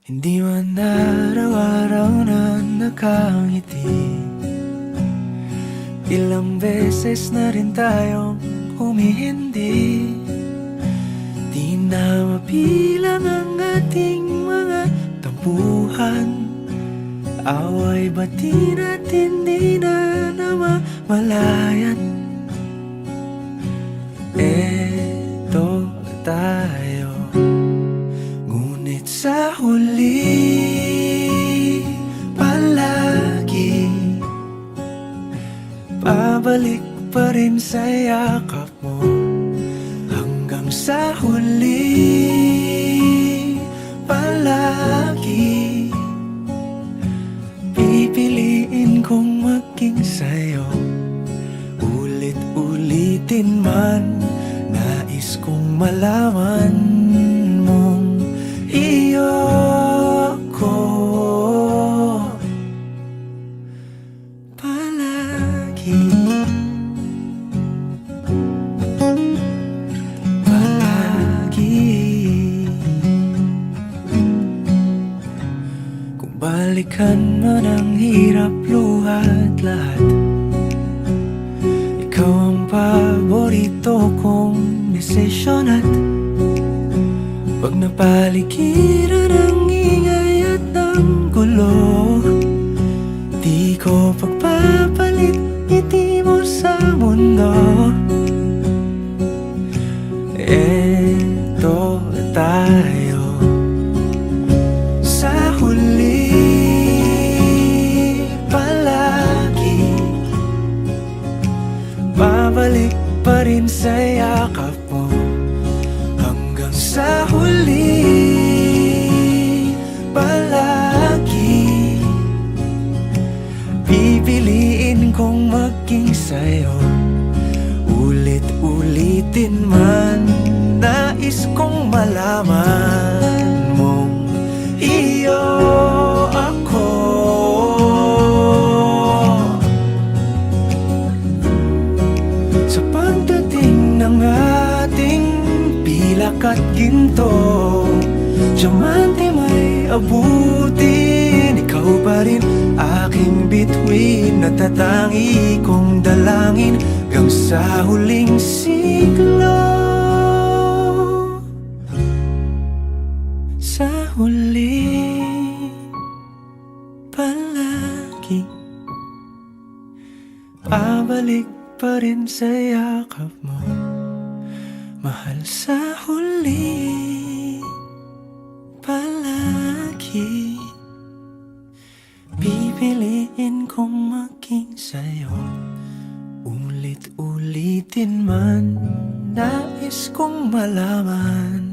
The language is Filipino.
Hindi man araw-araw na nakangiti. Ilang beses na rin tayong humihindi. Di na mapilang ang ating mga tampuhan. Away bati natin di na namamalayan. Eto tayo, ngunit sa huli palagi babalik pa rin sa yakap mo. Hanggang sa huli palagi pipiliin kong maging sa'yo. Ulit-ulitin man, nais kong malaman mong iyo ko palagi. Palagi. Kung balikan man ang hirap, luha at lahat, ikaw ang paborito kong desisyon. At pag napaligiran ang ingay at ang gulo, di ko pagpapalit ngiti mo sa mundo. Eto tayo, sa huli palagi babalik pa rin sa yakap mo. Hanggang sa huli palagi pipiliin kong maging sa'yo. Ulit-ulitin man, nais kong malaman mong iyo ako. Sa pagdating ng ating pilak at ginto, diamante may abutin, ikaw pa rin aking bituin. Natatangi kong dalangin hanggang sa huling siglo. Sa huli palagi babalik pa rin sa yakap mo, mahal. Sa huli palagi pipiliin kong maging sa'yo. Ulit-ulitin man, nais kong malaman